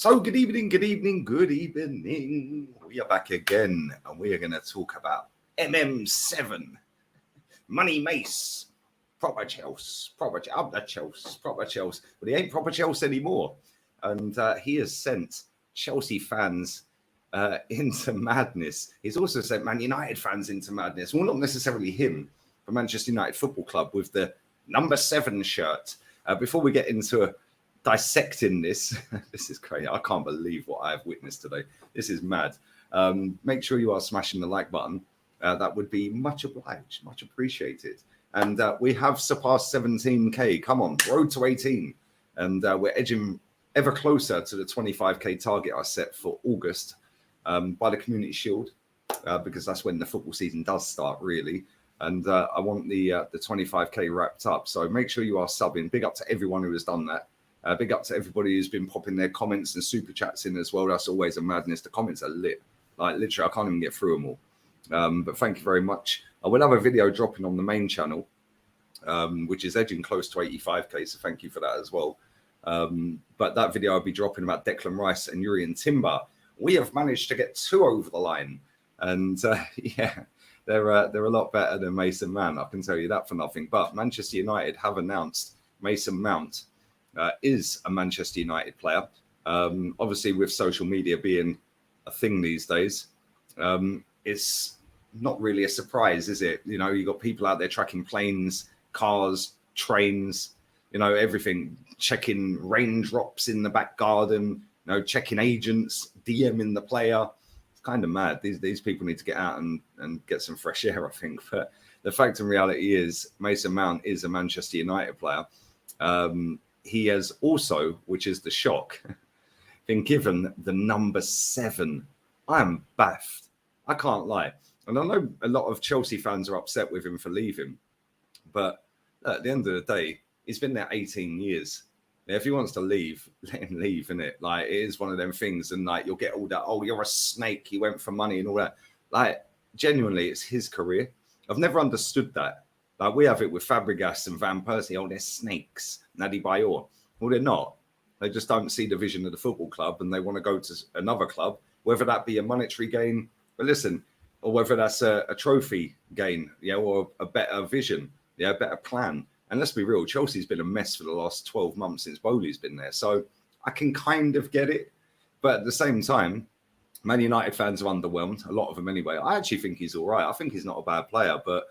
So good evening. We are back again, and we are going to talk about MM7, Money Mace, proper Chelsea, I'm the Chelsea, proper Chelsea, but he ain't proper Chelsea anymore. And he has sent Chelsea fans into madness. He's also sent Man United fans into madness. Well, not necessarily him, but Manchester United Football Club with the number 7 shirt. Before we get into dissecting this, this is crazy. I can't believe what I have witnessed today. This is mad. Make sure you are smashing the like button. That would be much obliged, much appreciated. And we have surpassed 17k. Come on, road to 18. And we're edging ever closer to the 25k target I set for August by the Community Shield, because that's when the football season does start, really. And I want the 25k wrapped up. So make sure you are subbing. Big up to everyone who has done that. Big up to everybody who's been popping their comments and super chats in as well. That's always a madness. The comments are lit. Like, literally, I can't even get through them all. But thank you very much. I will have a video dropping on the main channel, which is edging close to 85k. So thank you for that as well. But that video I'll be dropping about Declan Rice and Urian Timber. We have managed to get 2 over the line. And yeah, they're a lot better than Mason Mount. I can tell you that for nothing. But Manchester United have announced Mason Mount is a Manchester United player. Obviously, with social media being a thing these days, it's not really a surprise, is it? You know, you've got people out there tracking planes, cars, trains, you know, everything, checking raindrops in the back garden, you know, checking agents, DMing the player. It's kind of mad. These people need to get out and get some fresh air, I think. But the fact and reality is Mason Mount is a Manchester United player. He has also, which is the shock, been given the number 7. I am baffed. I can't lie. And I know a lot of Chelsea fans are upset with him for leaving. But at the end of the day, he's been there 18 years. Yeah, if he wants to leave, let him leave, innit? Like, it is one of them things. And, like, you'll get all that, oh, you're a snake. He went for money and all that. Like, genuinely, it's his career. I've never understood that. Like, we have it with Fabregas and Van Persie. Oh, they're snakes. Nadi Bayor. Well, they're not. They just don't see the vision of the football club and they want to go to another club, whether that be a monetary gain, but listen, or whether that's a trophy gain, yeah, or a better vision, yeah, a better plan. And let's be real, Chelsea's been a mess for the last 12 months since Bowley's been there. So I can kind of get it. But at the same time, Man United fans are underwhelmed, a lot of them anyway. I actually think he's all right. I think he's not a bad player, but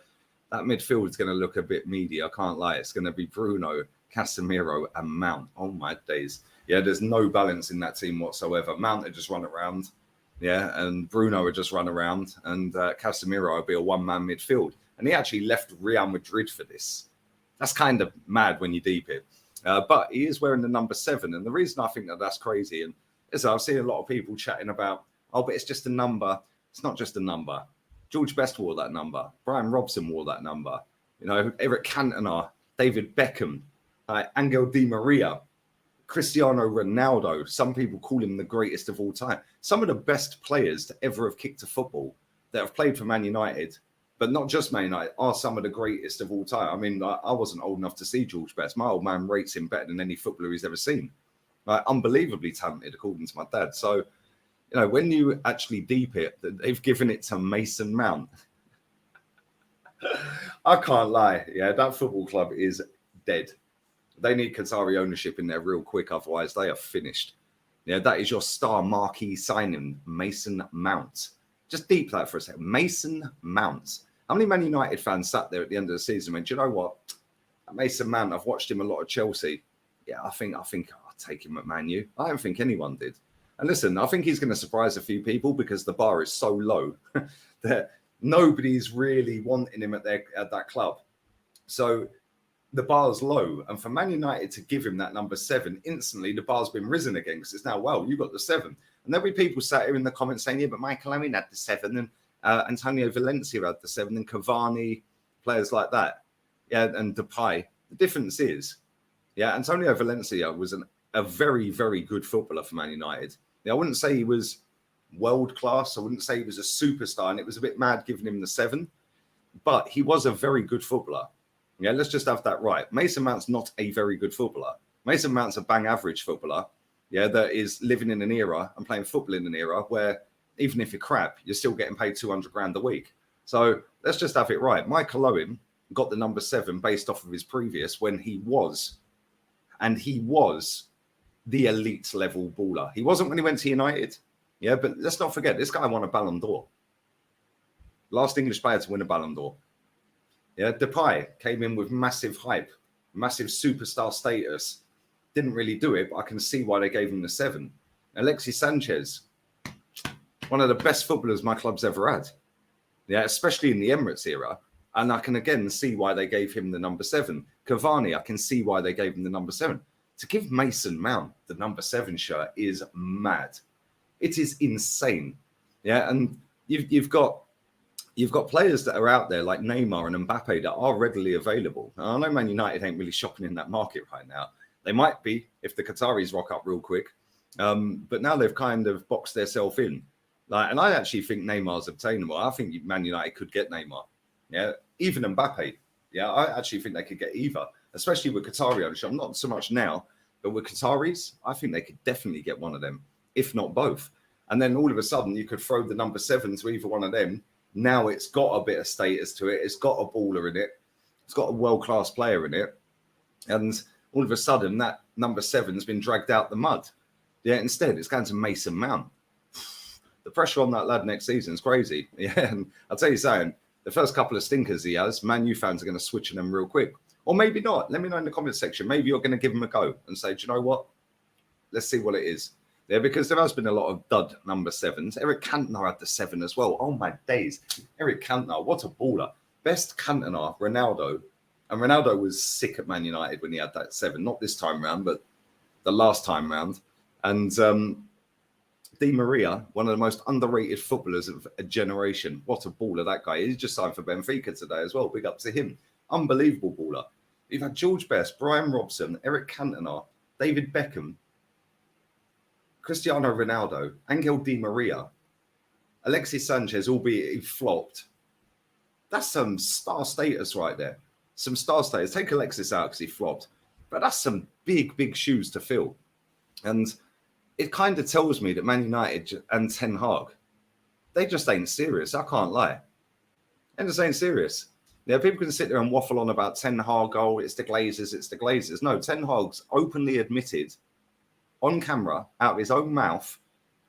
that midfield is going to look a bit meaty. I can't lie. It's going to be Bruno, Casemiro, and Mount. Oh, my days. Yeah, there's no balance in that team whatsoever. Mount would just run around. Yeah, and Bruno would just run around. And Casemiro would be a one-man midfield. And he actually left Real Madrid for this. That's kind of mad when you deep it. But he is wearing the number 7. And the reason I think that that's crazy, and is I've seen a lot of people chatting about, oh, but it's just a number. It's not just a number. George Best wore that number. Brian Robson wore that number. You know, Eric Cantona, David Beckham, Angel Di Maria, Cristiano Ronaldo. Some people call him the greatest of all time. Some of the best players to ever have kicked a football that have played for Man United, but not just Man United, are some of the greatest of all time. I mean, I wasn't old enough to see George Best. My old man rates him better than any footballer he's ever seen. Unbelievably talented, according to my dad. So, you know, when you actually deep it, they've given it to Mason Mount. I can't lie. Yeah, that football club is dead. They need Qatari ownership in there real quick. Otherwise, they are finished. Yeah, that is your star marquee signing, Mason Mount. Just deep that for a second. Mason Mount. How many Man United fans sat there at the end of the season and went, do you know what? Mason Mount, I've watched him a lot at Chelsea. Yeah, I think I'll take him at Man U. I don't think anyone did. And listen, I think he's going to surprise a few people because the bar is so low that nobody's really wanting him at that club. So the bar's low. And for Man United to give him that number 7, instantly the bar's been risen again because it's now, well, you got the 7. And there'll be people sat here in the comments saying, yeah, but Michael Owen had the 7 and Antonio Valencia had the 7 and Cavani, players like that. Yeah, and Depay. The difference is, yeah, Antonio Valencia was a very, very good footballer for Man United. Yeah, I wouldn't say he was world class. I wouldn't say he was a superstar, and it was a bit mad giving him the 7, but he was a very good footballer. Yeah, let's just have that right. Mason Mount's not a very good footballer. Mason Mount's a bang average footballer, yeah, that is living in an era and playing football in an era where even if you're crap, you're still getting paid 200 grand a week. So let's just have it right. Michael Owen got the number 7 based off of his previous when he was the elite level baller. He wasn't when he went to United. Yeah, but let's not forget, this guy won a Ballon d'Or. Last English player to win a Ballon d'Or. Yeah, Depay came in with massive hype, massive superstar status. Didn't really do it, but I can see why they gave him the 7. Alexis Sanchez, one of the best footballers my club's ever had. Yeah, especially in the Emirates era. And I can again see why they gave him the number 7. Cavani, I can see why they gave him the number 7. To give Mason Mount the number 7 shirt is mad. It is insane. Yeah, and you've got players that are out there like Neymar and Mbappe that are readily available. Now, I know Man United ain't really shopping in that market right now. They might be if the Qataris rock up real quick. But now they've kind of boxed themselves in. And I actually think Neymar's obtainable. I think Man United could get Neymar. Yeah, even Mbappe. Yeah, I actually think they could get either, especially with Qatari ownership. Not so much now, but with Qataris, I think they could definitely get one of them, if not both. And then all of a sudden, you could throw the number 7 to either one of them. Now it's got a bit of status to it. It's got a baller in it. It's got a world-class player in it. And all of a sudden, that number 7's been dragged out the mud. Yeah, instead, it's going to Mason Mount. The pressure on that lad next season is crazy. Yeah, and I'll tell you something, the first couple of stinkers he has, Man U fans are going to switch on them real quick. Or maybe not. Let me know in the comment section. Maybe you're going to give him a go and say, do you know what? Let's see what it is. Yeah, because there has been a lot of dud number 7s. Eric Cantona had the 7 as well. Oh, my days. Eric Cantona, what a baller. Best Cantona, Ronaldo. And Ronaldo was sick at Man United when he had that 7. Not this time round, but the last time round. And Di Maria, one of the most underrated footballers of a generation. What a baller that guy is. He's just signed for Benfica today as well. Big up to him. Unbelievable baller. You've had George Best, Brian Robson, Eric Cantona, David Beckham, Cristiano Ronaldo, Angel Di Maria, Alexis Sanchez, albeit he flopped. That's some star status right there. Some star status. Take Alexis out because he flopped. But that's some big, big shoes to fill. And it kind of tells me that Man United and Ten Hag, they just ain't serious. I can't lie. They just ain't serious. Yeah, people can sit there and waffle on about Ten Hag, oh, it's the Glazers, it's the Glazers. No, Ten Hag's openly admitted on camera, out of his own mouth,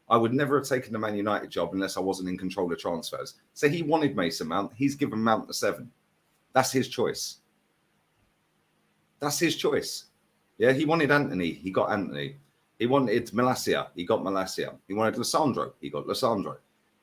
I would never have taken the Man United job unless I wasn't in control of transfers. So he wanted Mason Mount. He's given Mount the 7. That's his choice. That's his choice. Yeah, he wanted Anthony. He got Anthony. He wanted Malacia. He got Malacia. He wanted Lissandro. He got Lissandro.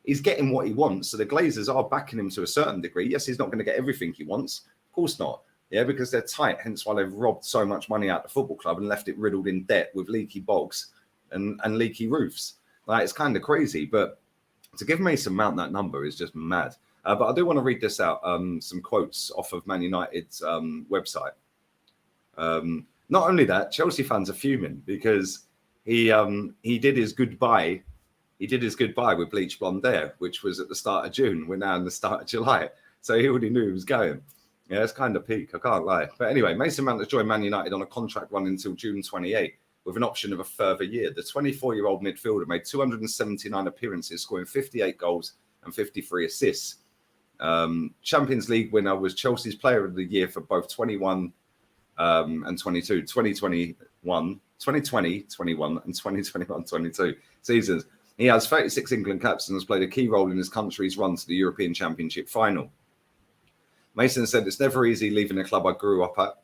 He's getting what he wants. So the Glazers are backing him to a certain degree. Yes, he's not going to get everything he wants. Of course not. Yeah, because they're tight. Hence why they've robbed so much money out of the football club and left it riddled in debt with leaky bogs and leaky roofs. Like, it's kind of crazy. But to give Mason Mount that number is just mad. But I do want to read this out. Some quotes off of Man United's website. Not only that, Chelsea fans are fuming because he did his goodbye. He did his goodbye with bleach blonde hair, which was at the start of June. We're now in the start of July. So he already knew he was going. Yeah, it's kind of peak. I can't lie. But anyway, Mason Mount has joined Man United on a contract run until June 28 with an option of a further year. The 24-year-old midfielder made 279 appearances, scoring 58 goals and 53 assists. Champions League winner, was Chelsea's player of the year for both 21 and 22, 2020, 21 and 2021-22 seasons. He has 36 England caps and has played a key role in his country's run to the European Championship final. Mason said, it's never easy leaving a club I grew up at,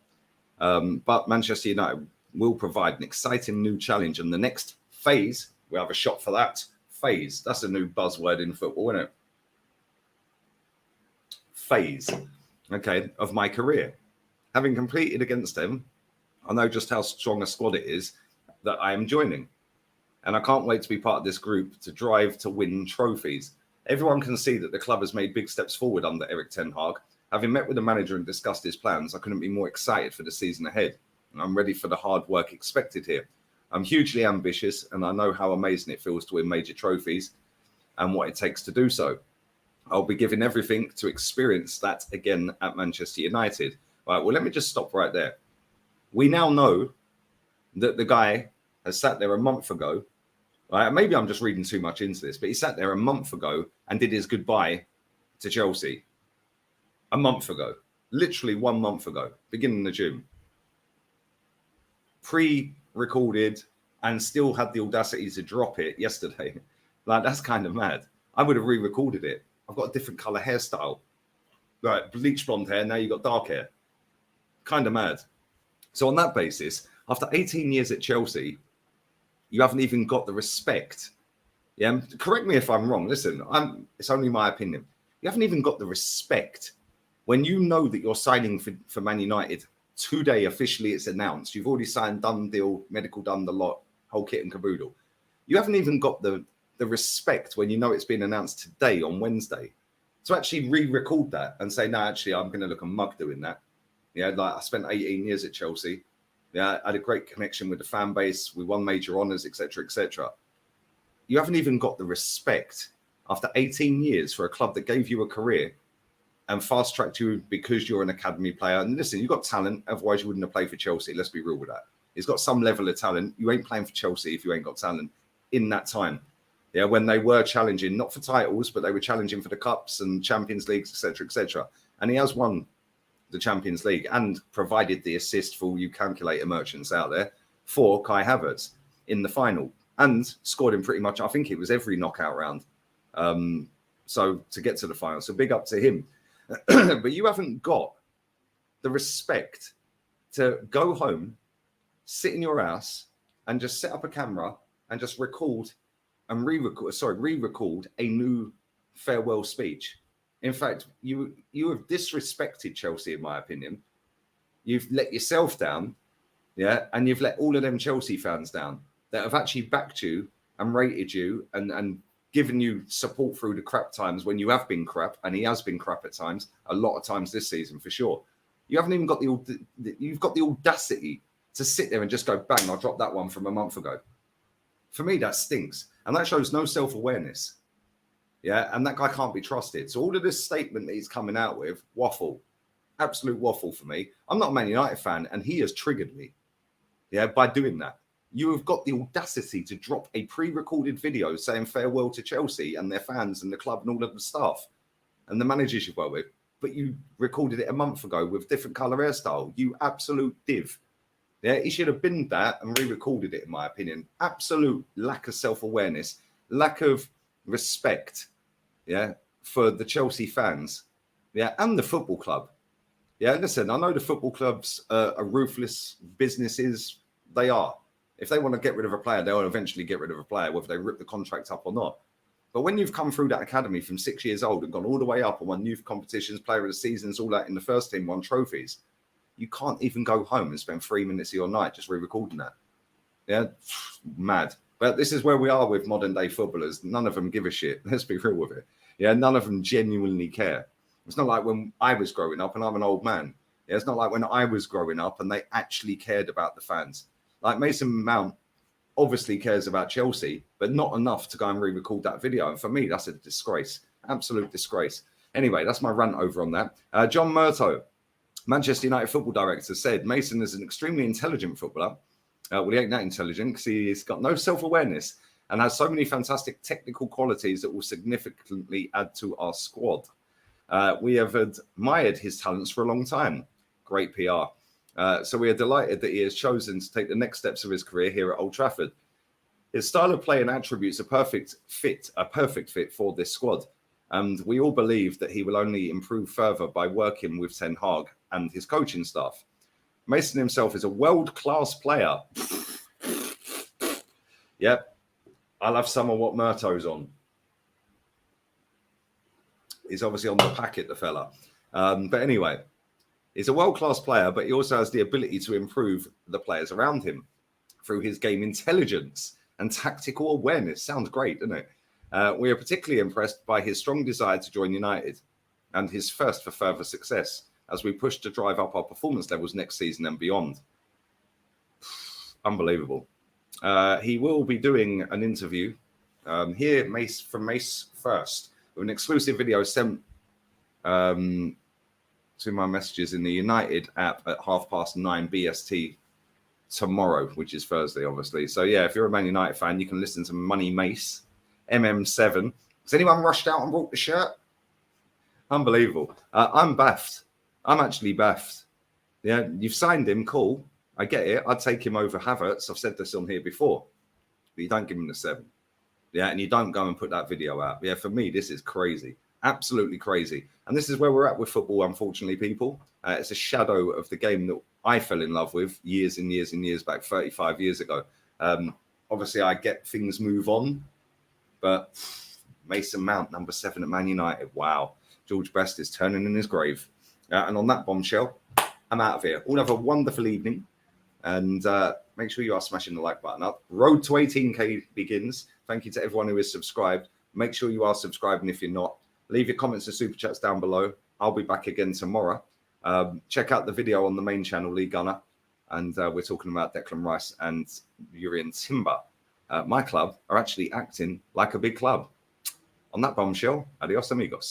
but Manchester United will provide an exciting new challenge. And the next phase, we have a shot for that. Phase, that's a new buzzword in football, isn't it? Phase, okay, of my career. Having competed against them, I know just how strong a squad it is that I am joining. And I can't wait to be part of this group to drive to win trophies. Everyone can see that the club has made big steps forward under Erik ten Hag. Having met with the manager and discussed his plans, I couldn't be more excited for the season ahead. And I'm ready for the hard work expected here. I'm hugely ambitious and I know how amazing it feels to win major trophies and what it takes to do so. I'll be giving everything to experience that again at Manchester United. Right, well, let me just stop right there. We now know that the guy has sat there a month ago, right? Maybe I'm just reading too much into this, but he sat there a month ago and did his goodbye to Chelsea. A month ago, literally 1 month ago, beginning of June. Pre-recorded and still had the audacity to drop it yesterday. Like, that's kind of mad. I would have re-recorded it. I've got a different color hairstyle. Right, bleach blonde hair, now you've got dark hair. Kind of mad. So on that basis, after 18 years at Chelsea, you haven't even got the respect. Yeah, correct me if I'm wrong. Listen, it's only my opinion. You haven't even got the respect when you know that you're signing for Man United today. Officially, it's announced. You've already signed, done deal, medical done, the lot, whole kit and caboodle. You haven't even got the respect when you know it's been announced today on Wednesday to actually re-record that and say, no, actually, I'm going to look a mug doing that. Yeah, like I spent 18 years at Chelsea. Yeah, I had a great connection with the fan base. We won major honours, etc., etc. You haven't even got the respect after 18 years for a club that gave you a career and fast-tracked you because you're an academy player. And listen, you've got talent, otherwise you wouldn't have played for Chelsea. Let's be real with that. He's got some level of talent. You ain't playing for Chelsea if you ain't got talent in that time. Yeah, when they were challenging, not for titles, but they were challenging for the cups and Champions Leagues, etc., etc. And he has won the Champions League and provided the assist for all you calculator merchants out there for Kai Havertz in the final and scored in pretty much, I think it was every knockout round. So to get to the final, so big up to him. But you haven't got the respect to go home, sit in your house and just set up a camera and just record and re-record a new farewell speech. In fact, you have disrespected Chelsea, in my opinion. You've let yourself down, yeah, and you've let all of them Chelsea fans down that have actually backed you and rated you and given you support through the crap times when you have been crap, and he has been crap at times, a lot of times this season for sure. You haven't even got you've got the audacity to sit there and just go, bang, I'll drop that one from a month ago. For me, that stinks. And that shows no self-awareness. Yeah, and that guy can't be trusted. So all of this statement that he's coming out with, waffle, absolute waffle for me. I'm not a Man United fan, and he has triggered me, yeah, by doing that. You have got the audacity to drop a pre-recorded video saying farewell to Chelsea and their fans and the club and all of the staff and the managers you've worked with, but you recorded it a month ago with different colour hairstyle. You absolute div. Yeah, he should have binned that and re-recorded it, in my opinion. Absolute lack of self-awareness, lack of respect, yeah, for the Chelsea fans, yeah, and the football club. Yeah, listen, I know the football clubs are ruthless businesses. They are. If they want to get rid of a player, they'll eventually get rid of a player, whether they rip the contract up or not. But when you've come through that academy from 6 years old and gone all the way up and won youth competitions, player of the seasons, all that in the first team, won trophies, you can't even go home and spend 3 minutes of your night just re-recording that. Yeah, mad. But this is where we are with modern day footballers. None of them give a shit. Let's be real with it. Yeah, none of them genuinely care. It's not like when I was growing up, and I'm an old man. Yeah, it's not like when I was growing up and they actually cared about the fans. Like Mason Mount obviously cares about Chelsea, but not enough to go and re-record that video. And for me, that's a disgrace. Absolute disgrace. Anyway, that's my rant over on that. John Murtough, Manchester United football director, said Mason is an extremely intelligent footballer. Well, he ain't that intelligent because he's got no self-awareness and has so many fantastic technical qualities that will significantly add to our squad. We have admired his talents for a long time. Great PR. So we are delighted that he has chosen to take the next steps of his career here at Old Trafford. His style of play and attributes are a perfect fit for this squad. And we all believe that he will only improve further by working with Ten Hag and his coaching staff. Mason himself is a world-class player. Yep. I'll have some of what Murtough's on. He's obviously on the packet, the fella. But anyway, he's a world-class player, but he also has the ability to improve the players around him through his game intelligence and tactical awareness. Sounds great, doesn't it? We are particularly impressed by his strong desire to join United and his thirst for further success as we push to drive up our performance levels next season and beyond. Unbelievable. He will be doing an interview here from Mace first with an exclusive video sent to my messages in the United app at 9:30 BST tomorrow, which is Thursday, obviously. So yeah, if you're a Man United fan, you can listen to Money Mace, MM7. Has anyone rushed out and bought the shirt? Unbelievable. I'm baffed. I'm actually baffed. Yeah, you've signed him, cool. I get it. I'd take him over Havertz. I've said this on here before. But you don't give him the 7. Yeah, and you don't go and put that video out. Yeah, for me, this is crazy. Absolutely crazy. And this is where we're at with football, unfortunately, people. It's a shadow of the game that I fell in love with years and years and years back, 35 years ago. Obviously, I get things move on, but Mason Mount, number 7 at Man United. Wow. George Best is turning in his grave. And on that bombshell, I'm out of here. All have a wonderful evening. And make sure you are smashing the like button up. Road to 18K begins. Thank you to everyone who is subscribed. Make sure you are subscribing if you're not. Leave your comments and super chats down below. I'll be back again tomorrow. Check out the video on the main channel, Lee Gunner. And we're talking about Declan Rice and Urian Timber. My club are actually acting like a big club. On that bombshell, adios amigos.